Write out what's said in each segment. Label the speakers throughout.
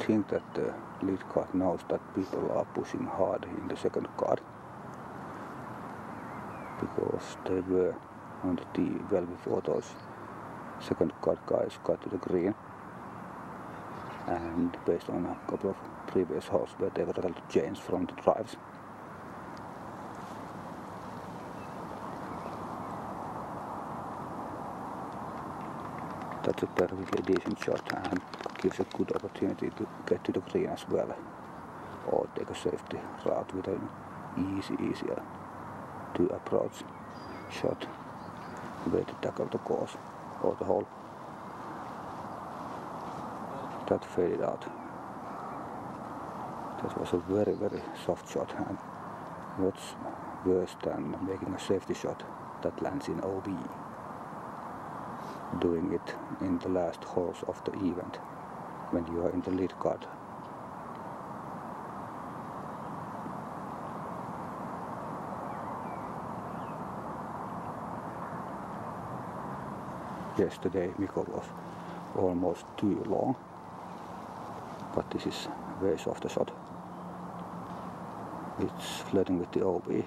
Speaker 1: think that the lead card knows that people are pushing hard in the second card, because they were on the tee well before those second card guys got to the green, and based on a couple of previous holes where they were able to change from the drives. That's a perfectly decent shot and gives a good opportunity to get to the green as well, or take a safety route with an easier to approach shot way to tackle the course or the hole. That faded out. That was a very soft shot, and what's worse than making a safety shot that lands in OB? Doing it in the last holes of the event when you are in the lead card. Yesterday Mikko was almost too long, but this is way softer shot. It's flirting with the OB.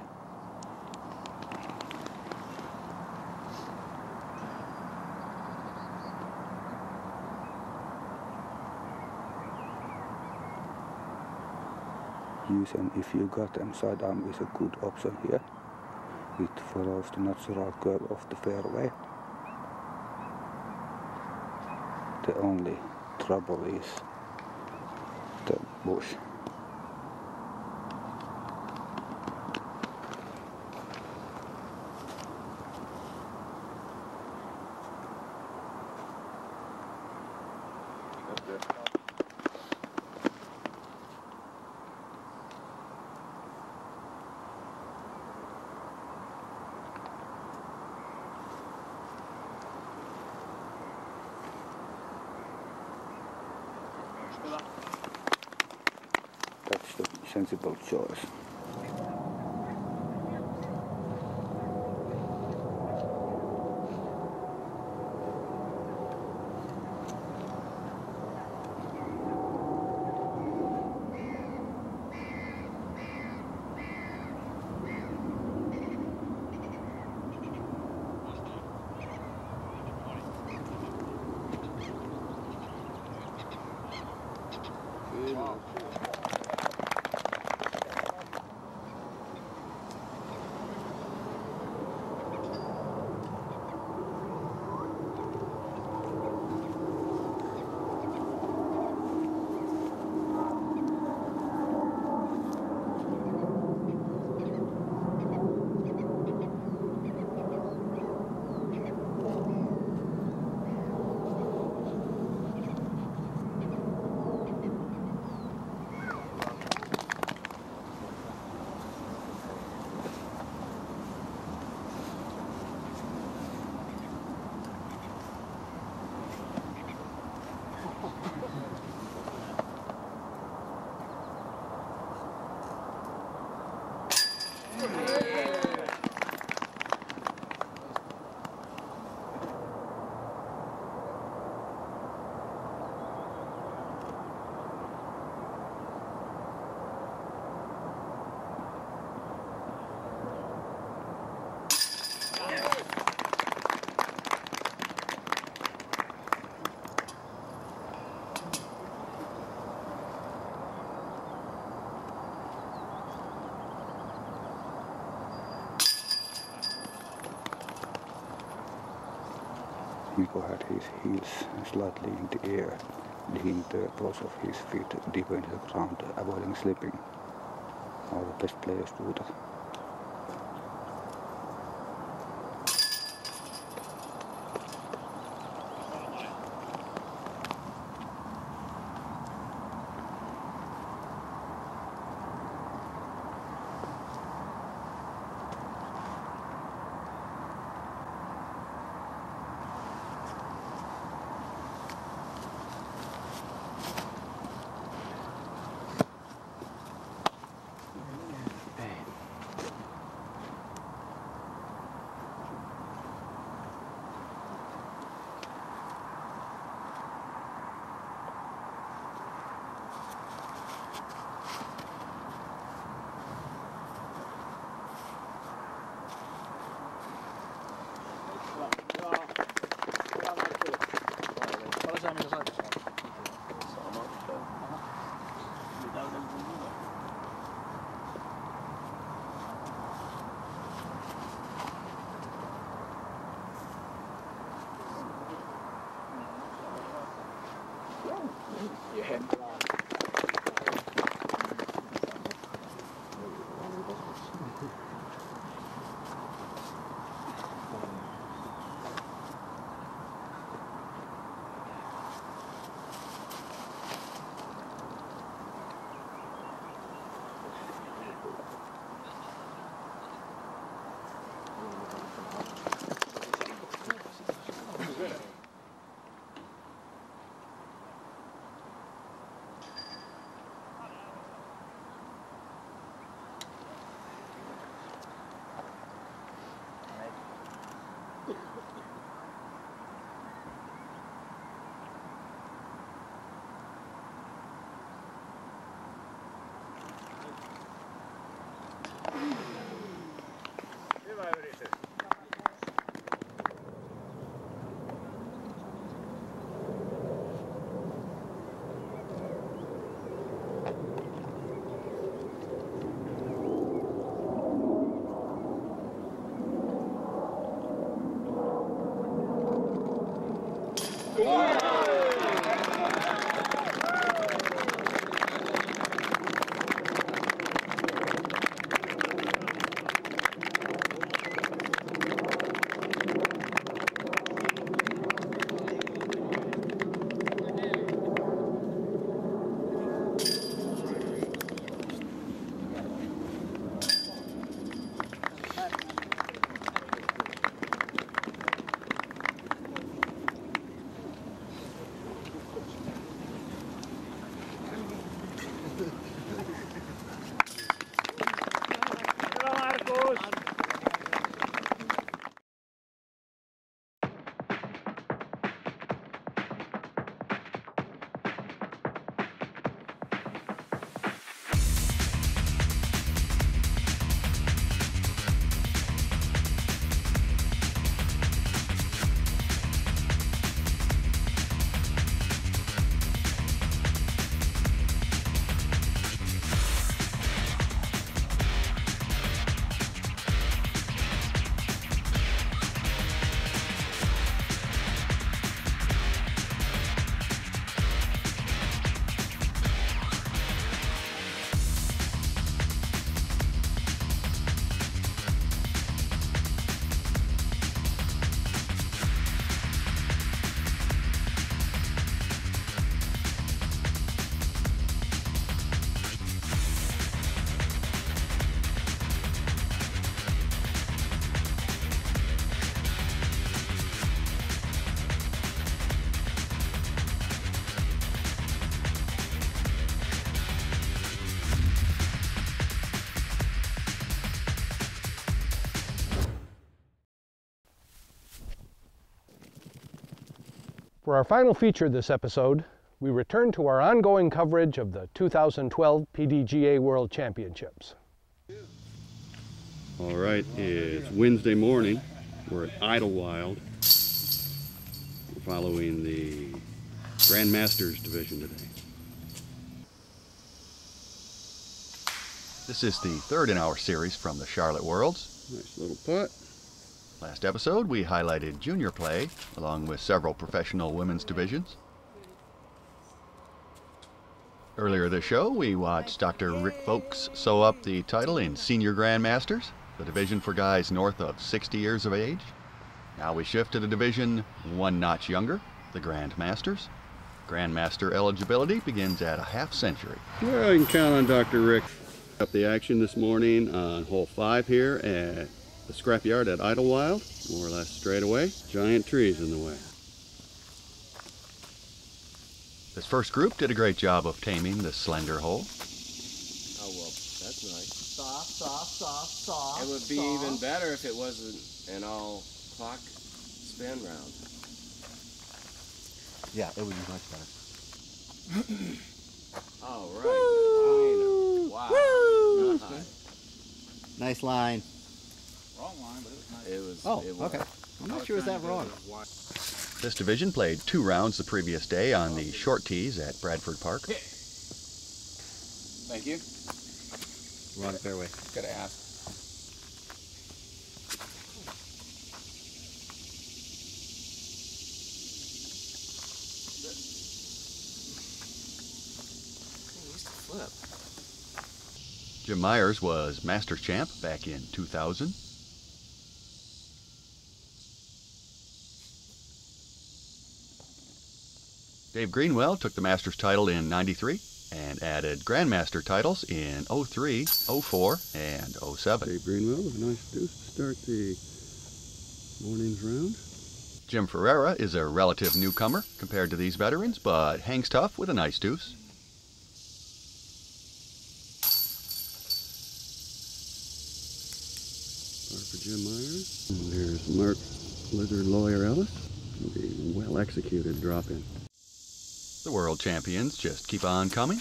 Speaker 1: Using if you got them side arm is a good option here. It follows the natural curve of the fairway. The only trouble is the bush. That's the sensible choice. Mikko had his heels slightly in the air, leaning the balls of his feet deeper into the ground, avoiding slipping. All the best players do that.
Speaker 2: again.
Speaker 3: For our final feature this episode, we return to our ongoing coverage of the 2012 PDGA World Championships.
Speaker 4: All right, it's Wednesday morning. We're at Idlewild. We're following the grandmasters division today.
Speaker 5: This is the third in our series from the Charlotte Worlds.
Speaker 4: Nice little putt.
Speaker 5: Last episode, we highlighted junior play, along with several professional women's divisions. Earlier this show, we watched Dr. Rick Voakes sew up the title in Senior Grandmasters, the division for guys north of 60 years of age. Now we shift to the division one notch younger, the Grandmasters. Grandmaster eligibility begins at a half century.
Speaker 4: Well, you can count on Dr. Rick up the action this morning on hole 5 here at the Scrapyard at Idlewild. More or less straight away. Giant trees in the way.
Speaker 5: This first group did a great job of taming the slender hole.
Speaker 6: Oh, well, that's nice.
Speaker 2: Soft, soft, soft, soft.
Speaker 6: It would be even better if it wasn't an all clock spin round.
Speaker 5: Yeah, it would be much better.
Speaker 6: All right. Wow.
Speaker 7: Nice line.
Speaker 2: Wrong line, but it was nice.
Speaker 6: It was.
Speaker 7: Oh,
Speaker 6: it was.
Speaker 7: okay. I'm not sure it was that wrong.
Speaker 5: This division played 2 rounds the previous day on the short tees at Bradford Park.
Speaker 2: Thank you.
Speaker 7: Wrong fairway.
Speaker 2: Gotta ask.
Speaker 6: flip.
Speaker 5: Jim Myers was Masters champ back in 2000. Dave Greenwell took the Masters title in '93 and added Grandmaster titles in '03, '04, and '07.
Speaker 4: Dave Greenwell with a nice deuce to start the morning's round.
Speaker 5: Jim Ferreira is a relative newcomer compared to these veterans, but hangs tough with a nice deuce.
Speaker 4: Par for Jim Myers. And there's Mark Lizard Lawyer Ellis. The well-executed drop-in.
Speaker 5: The world champions just keep on coming.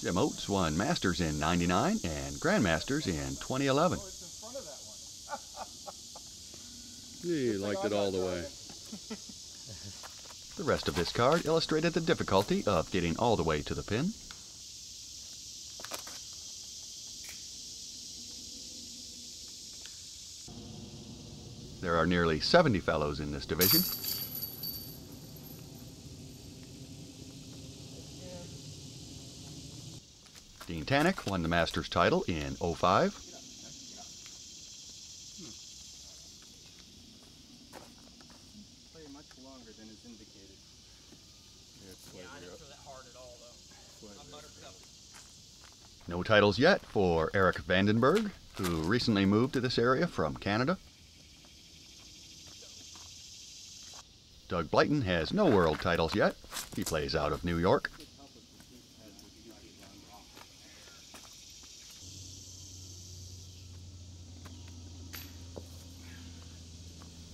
Speaker 5: Jim Oates won Masters in '99 and Grandmasters in 2011.
Speaker 4: He liked it all the way.
Speaker 5: The rest of this card illustrated the difficulty of getting all the way to the pin. There are nearly 70 fellows in this division. Dean Tannock won the Masters title in '05.
Speaker 2: Play much longer than is indicated.
Speaker 8: Yeah, I didn't throw that hard at all, though. I'm buttercup.
Speaker 5: No titles yet for Eric Vandenberg, who recently moved to this area from Canada. Doug Blyton has no world titles yet. He plays out of New York.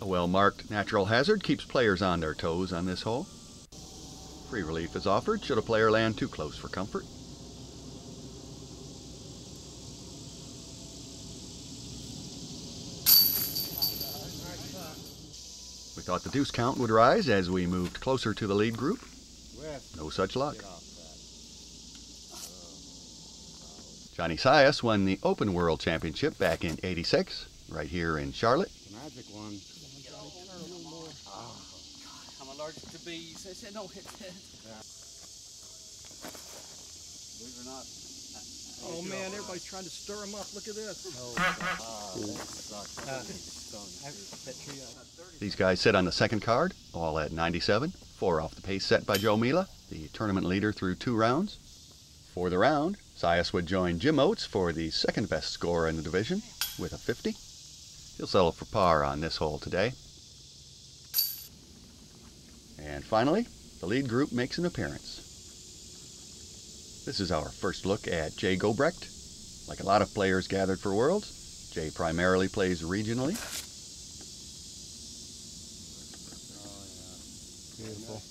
Speaker 5: A well-marked natural hazard keeps players on their toes on this hole. Free relief is offered should a player land too close for comfort. We thought the deuce count would rise as we moved closer to the lead group. No such luck. Johnny Sias won the Open World Championship back in '86, right here in Charlotte.
Speaker 7: Magic one.
Speaker 8: I'm allergic to bees. I said, don't hit that.
Speaker 2: Believe it or not.
Speaker 8: Oh, man, everybody's trying to stir them up. Look at this.
Speaker 5: These guys sit on the second card, all at 97, 4 off the pace set by Joe Mela, the tournament leader through 2 rounds. For the round, Sias would join Jim Oates for the second best score in the division with a 50. He'll settle for par on this hole today. And finally, the lead group makes an appearance. This is our first look at Jay Gobrecht. Like a lot of players gathered for Worlds, Jay primarily plays regionally.
Speaker 7: Beautiful.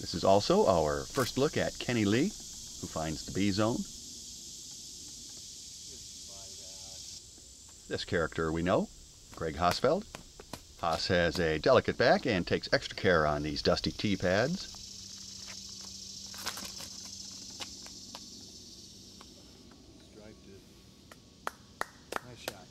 Speaker 5: This is also our first look at Kenny Lee, who finds the B zone. This character we know, Gregg Hosfeld. Haas has a delicate back and takes extra care on these dusty tee pads.
Speaker 7: Nice shot.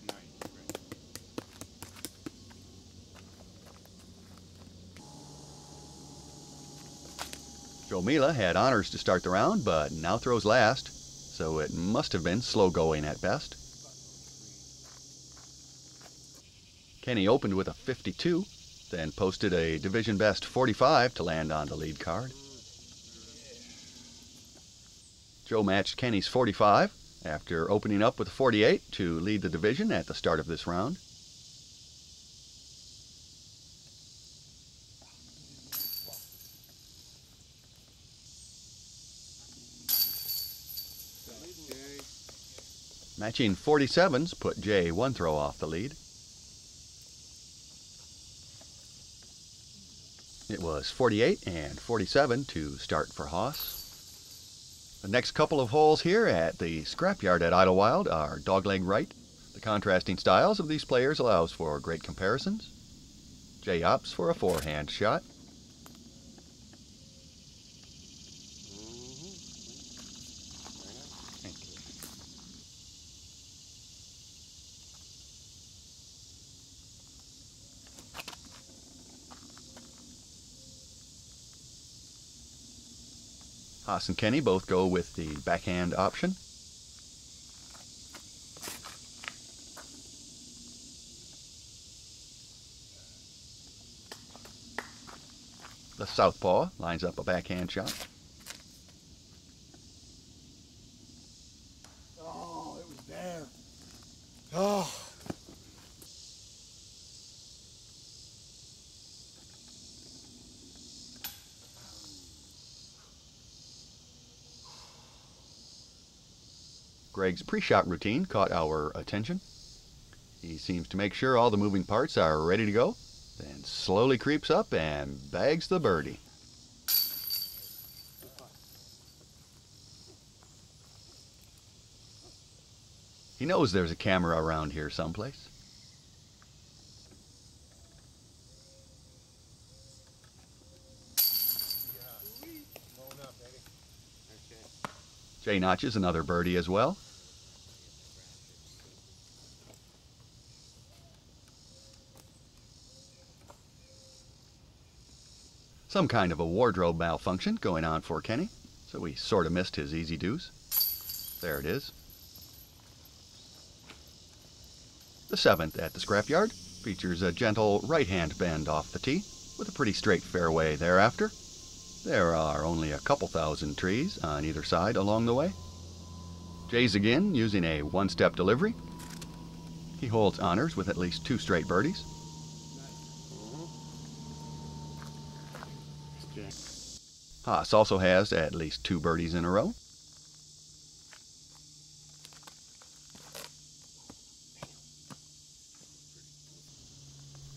Speaker 5: Joe Mela had honors to start the round, but now throws last, so it must have been slow going at best. Kenny opened with a 52, then posted a division best 45 to land on the lead card. Joe matched Kenny's 45 after opening up with a 48 to lead the division at the start of this round. Matching 47s put Jay 1 throw off the lead. It was 48 and 47 to start for Haas. The next couple of holes here at the Scrapyard at Idlewild are dogleg right. The contrasting styles of these players allows for great comparisons. Jay opts for a forehand shot. Haas and Kenny both go with the backhand option. The southpaw lines up a backhand shot.
Speaker 7: Oh, it was there. Oh.
Speaker 5: Gregg's pre-shot routine caught our attention. He seems to make sure all the moving parts are ready to go, then slowly creeps up and bags the birdie. He knows there's a camera around here someplace. Jay notches another birdie as well. Some kind of a wardrobe malfunction going on for Kenny, so we sort of missed his easy deuce. There it is. The 7th at the Scrapyard features a gentle right-hand bend off the tee with a pretty straight fairway thereafter. There are only a couple thousand trees on either side along the way. Jay's again using a one-step delivery. He holds honors with at least 2 straight birdies. Haas also has at least 2 birdies in a row.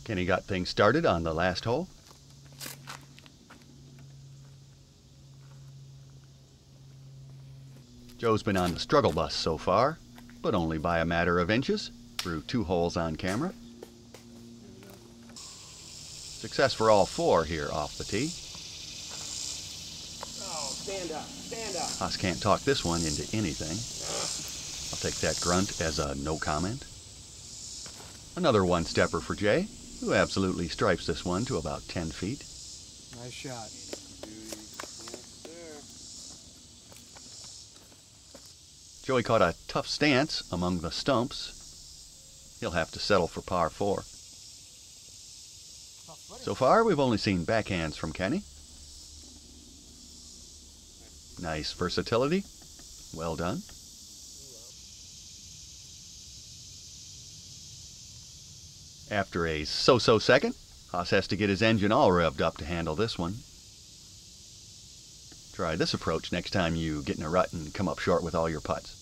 Speaker 5: Kenny got things started on the last hole. Joe's been on the struggle bus so far, but only by a matter of inches, through 2 holes on camera. Success for all 4 here off the tee.
Speaker 6: Oh, stand up, stand up.
Speaker 5: Haas can't talk this one into anything. I'll take that grunt as a no comment. Another one-stepper for Jay, who absolutely stripes this one to about 10 feet.
Speaker 7: Nice shot.
Speaker 5: Joey caught a tough stance among the stumps. He'll have to settle for par 4. So far, we've only seen backhands from Kenny. Nice versatility. Well done. After a so-so second, Haas has to get his engine all revved up to handle this one. Try this approach next time you get in a rut and come up short with all your putts.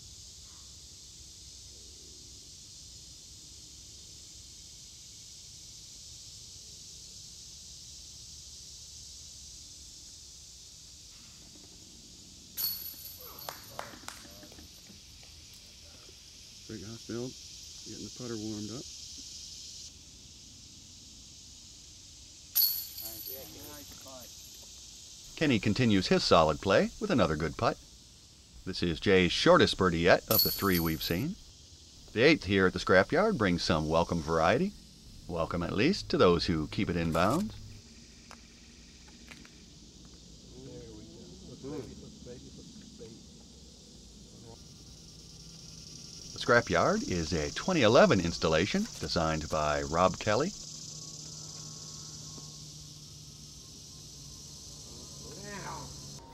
Speaker 4: Gregg Hosfeld getting the putter warmed up.
Speaker 5: Kenny continues his solid play with another good putt. This is Jay's shortest birdie yet of the 3 we've seen. The 8th here at the Scrapyard brings some welcome variety. Welcome at least to those who keep it in bounds. The Scrapyard is a 2011 installation designed by Rob Kelly.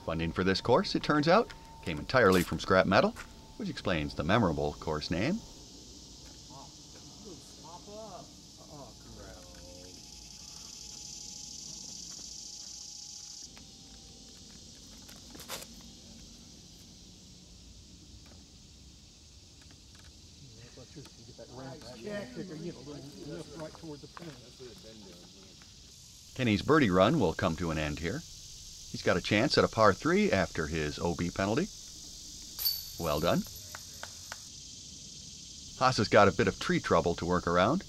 Speaker 5: Funding for this course, it turns out, came entirely from scrap metal, which explains the memorable course name. Kenny's birdie run will come to an end here. He's got a chance at a par 3 after his OB penalty. Well done. Haas has got a bit of tree trouble to work around.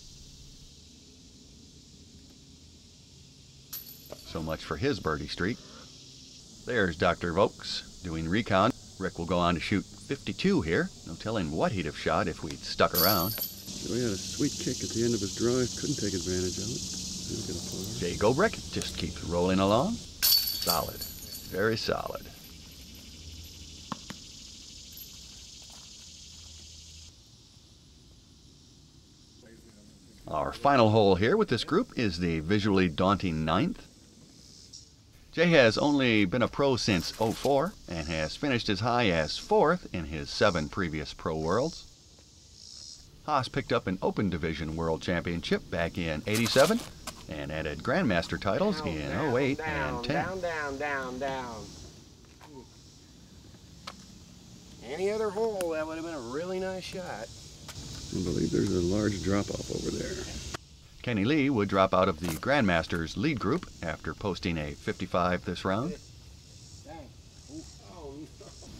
Speaker 5: So much for his birdie streak. There's Dr. Voakes doing recon. Rick will go on to shoot 52 here. No telling what he'd have shot if we'd stuck around.
Speaker 4: Joey had a sweet kick at the end of his drive. Couldn't take advantage of it. Didn't get a par.
Speaker 5: Jay Gobrecht just keeps rolling along. Solid. Very solid. Our final hole here with this group is the visually daunting 9th. Jay has only been a pro since '04 and has finished as high as 4th in his 7 previous pro worlds. Haas picked up an Open Division World Championship back in '87 and added grandmaster titles in '08 and '10.
Speaker 6: Down. Any other hole, that would have been a really nice shot.
Speaker 4: I believe there's a large drop-off over there.
Speaker 5: Kenny Lee would drop out of the Grandmasters lead group after posting a 55 this round.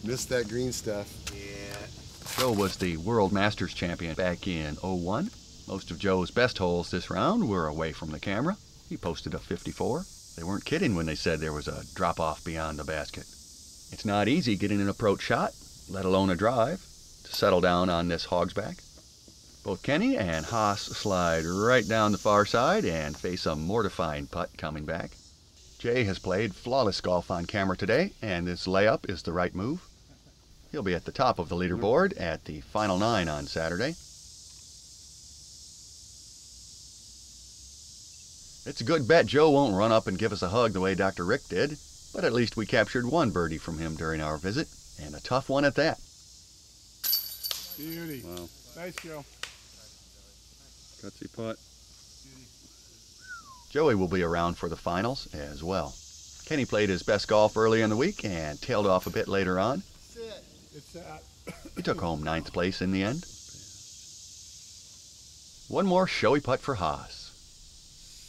Speaker 7: Missed that green stuff.
Speaker 6: Yeah.
Speaker 5: Joe was the World Masters champion back in '01. Most of Joe's best holes this round were away from the camera. He posted a 54. They weren't kidding when they said there was a drop-off beyond the basket. It's not easy getting an approach shot, let alone a drive, to settle down on this hogsback. Both Kenny and Haas slide right down the far side and face a mortifying putt coming back. Jay has played flawless golf on camera today, and this layup is the right move. He'll be at the top of the leaderboard at the final 9 on Saturday. It's a good bet Joe won't run up and give us a hug the way Dr. Rick did, but at least we captured one birdie from him during our visit, and a tough one at that.
Speaker 7: Beauty.
Speaker 4: Wow.
Speaker 7: Nice, Joe.
Speaker 4: Gutsy putt.
Speaker 5: Joey will be around for the finals as well. Kenny played his best golf early in the week and tailed off a bit later on.
Speaker 7: It's that.
Speaker 5: He took home 9th place in the end. One more showy putt for Haas.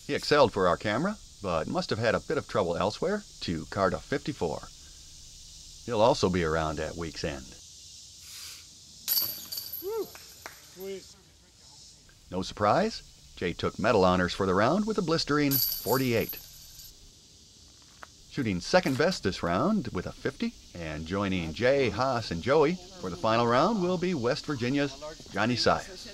Speaker 5: He excelled for our camera, but must have had a bit of trouble elsewhere to card a 54. He'll also be around at week's end.
Speaker 7: Woo. Sweet.
Speaker 5: No surprise, Jay took medal honors for the round with a blistering 48. Shooting second best this round with a 50, and joining Jay, Haas, and Joey for the final round will be West Virginia's Johnny Sias.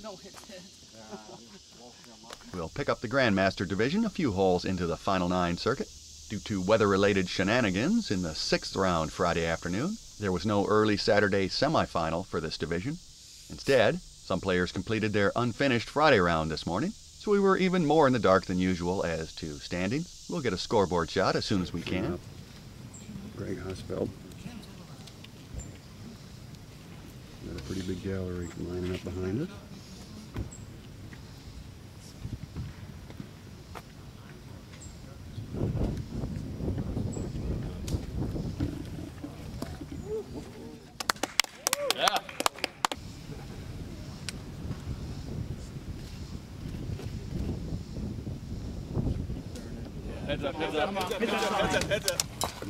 Speaker 5: We'll pick up the Grandmaster division a few holes into the final 9 circuit. Due to weather-related shenanigans in the 6th round Friday afternoon, there was no early Saturday semifinal for this division. Instead, some players completed their unfinished Friday round this morning, so we were even more in the dark than usual as to standings. We'll get a scoreboard shot as soon as we can.
Speaker 4: Gregg Hosfeld. Got a pretty big gallery lining up behind us.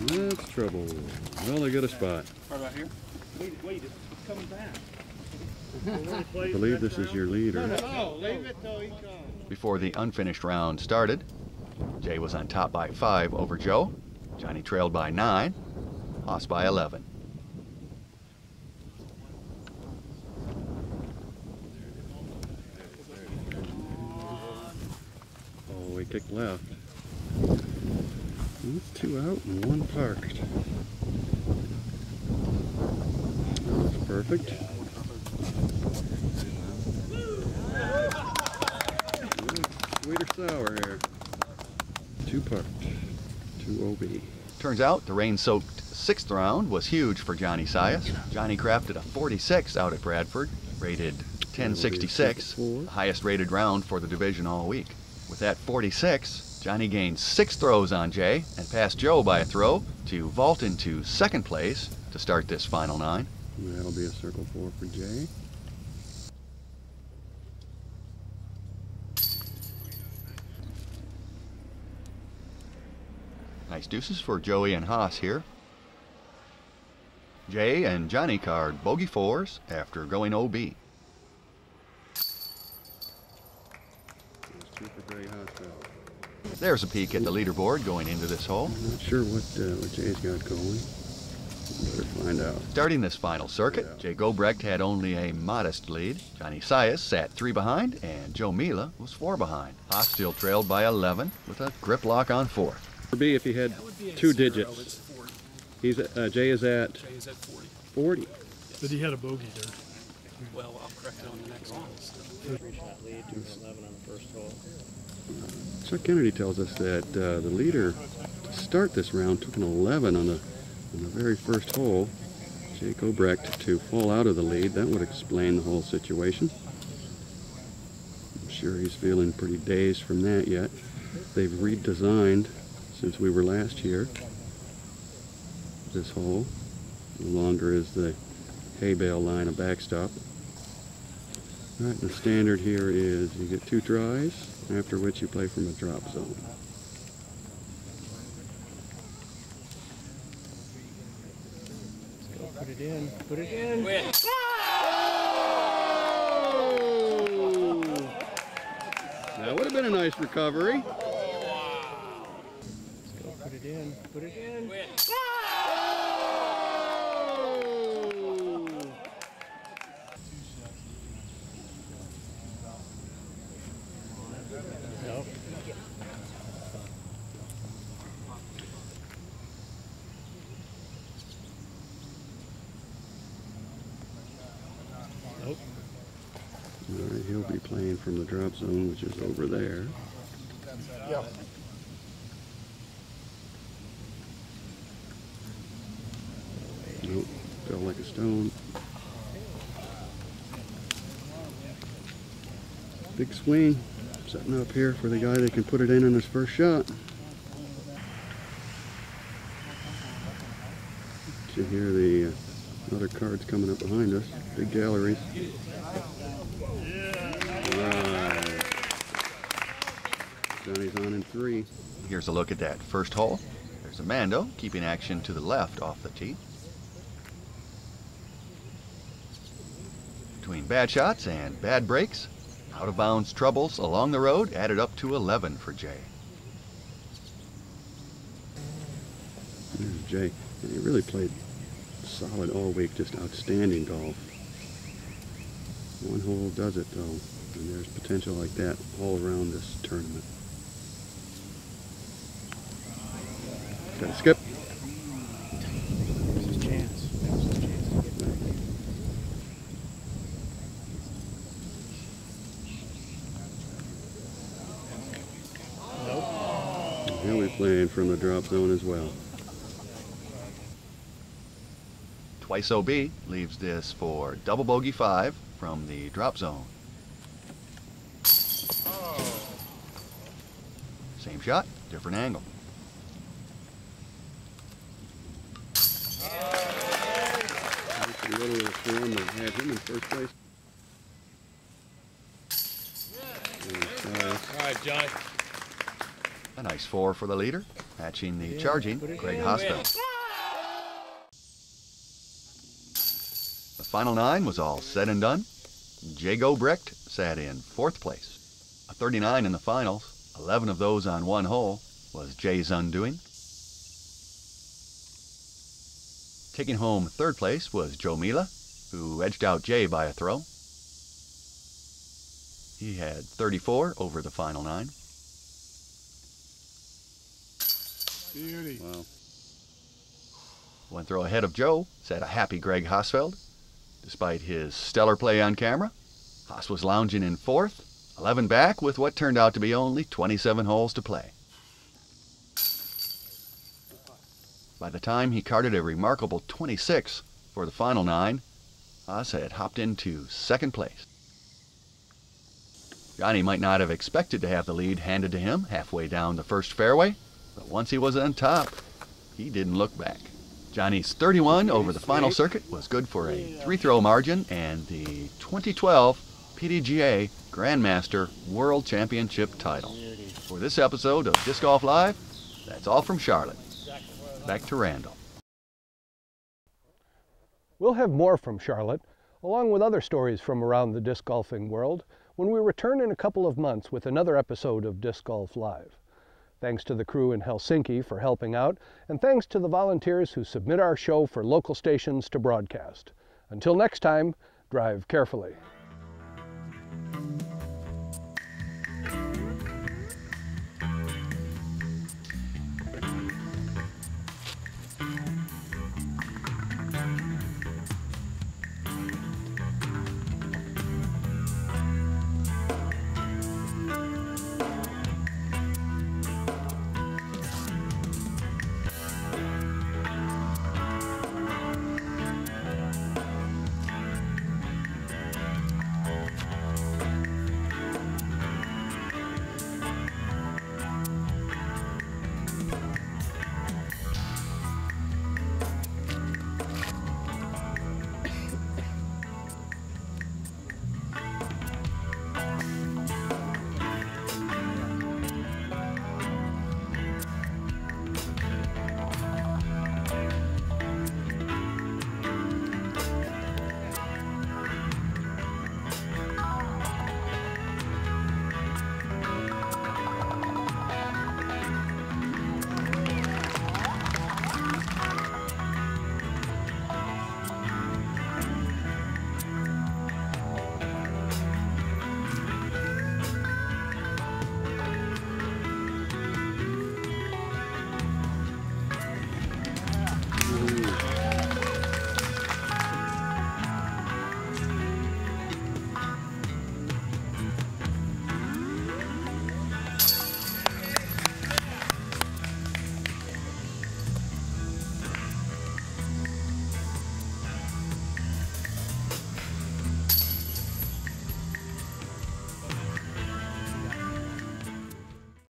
Speaker 4: That's trouble. Well, they got a spot.
Speaker 2: Right about here? Wait, it's coming back.
Speaker 4: I believe this is your leader.
Speaker 7: No, leave it till he comes.
Speaker 5: Before the unfinished round started, Jay was on top by 5 over Joe. Johnny trailed by 9. Haas by 11.
Speaker 4: Oh, we kicked left. That's 2 out and 1 parked. That's perfect. Sweet or sour here. 2 parked. 2 OB.
Speaker 5: Turns out the rain-soaked 6th round was huge for Johnny Sias. Johnny crafted a 46 out at Bradford, rated 1066, the highest rated round for the division all week. With that 46, Johnny gained 6 throws on Jay and passed Joe by a throw to vault into 2nd place to start this final 9.
Speaker 4: That'll be a circle 4 for Jay.
Speaker 5: Nice deuces for Joey and Haas here. Jay and Johnny card bogey 4s after going OB.
Speaker 4: There's 2 for Gregg Hosfeld.
Speaker 5: There's a peek at the leaderboard going into this hole.
Speaker 4: I'm not sure what Jay's got going. Better find out.
Speaker 5: Starting this final circuit, Jay Gobrecht had only a modest lead. Johnny Sias sat 3 behind, and Joe Mela was 4 behind. Haas still trailed by 11 with a grip lock on 4.
Speaker 4: Would be if he had 2 digits. He's Jay is at 40.
Speaker 9: 40. But he had a bogey there.
Speaker 8: Well, I'll correct it on the next one.
Speaker 2: 3-shot lead, 211 on the first hole.
Speaker 4: Chuck Kennedy tells us that the leader to start this round took an 11 on the very first hole. Jay Gobrecht to fall out of the lead. That would explain the whole situation. I'm sure he's feeling pretty dazed from that yet. They've redesigned since we were last here. This hole no longer is the hay bale line a backstop. All right, the standard here is you get 2 tries, after which you play from a drop zone.
Speaker 2: Put it in, put it in.
Speaker 6: Win.
Speaker 4: That would have been a nice recovery.
Speaker 2: Put it in, put it in.
Speaker 6: Win.
Speaker 2: Nope. Nope.
Speaker 4: All right, he'll be playing from the drop zone, which is over there.
Speaker 7: Yeah.
Speaker 4: Nope, fell like a stone. Big swing, setting up here for the guy that can put it in on his first shot. You hear the other cards coming up behind us, big galleries. Right. Johnny's on in 3.
Speaker 5: Here's a look at that first hole. There's Amando keeping action to the left off the tee. Between bad shots and bad breaks, out of bounds troubles along the road added up to 11 for Jay.
Speaker 4: There's Jay, and he really played solid all week, just outstanding golf. One hole does it though, and there's potential like that all around this tournament. Got a skip.
Speaker 2: There's his chance. There's his chance to get back. Nope.
Speaker 4: He'll be playing from the drop zone as well.
Speaker 5: Twice OB leaves this for double bogey 5 from the drop zone. Same shot, different angle.
Speaker 4: A little of the storm that had him in first place.
Speaker 6: All right, Johnny.
Speaker 5: A nice 4 for the leader, matching the charging Gregg Hosfeld. The final 9 was all said and done. Jay Gobrecht sat in 4th place. A 39 in the finals, 11 of those on one hole, was Jay's undoing. Taking home 3rd place was Joe Mela, who edged out Jay by a throw. He had 34 over the final 9.
Speaker 7: Beauty.
Speaker 4: Wow.
Speaker 5: One throw ahead of Joe sat a happy Gregg Hosfeld. Despite his stellar play on camera, Haas was lounging in 4th, 11 back with what turned out to be only 27 holes to play. By the time he carded a remarkable 26 for the final 9, Haas had hopped into 2nd place. Johnny might not have expected to have the lead handed to him halfway down the first fairway, but once he was on top, he didn't look back. Johnny's 31 over the final circuit was good for a 3-throw margin and the 2012 PDGA Grandmaster World Championship title. For this episode of Disc Golf Live, that's all from Charlotte. Back to Randall.
Speaker 3: We'll have more from Charlotte, along with other stories from around the disc golfing world, when we return in a couple of months with another episode of Disc Golf Live. Thanks to the crew in Helsinki for helping out, and thanks to the volunteers who submit our show for local stations to broadcast. Until next time, drive carefully.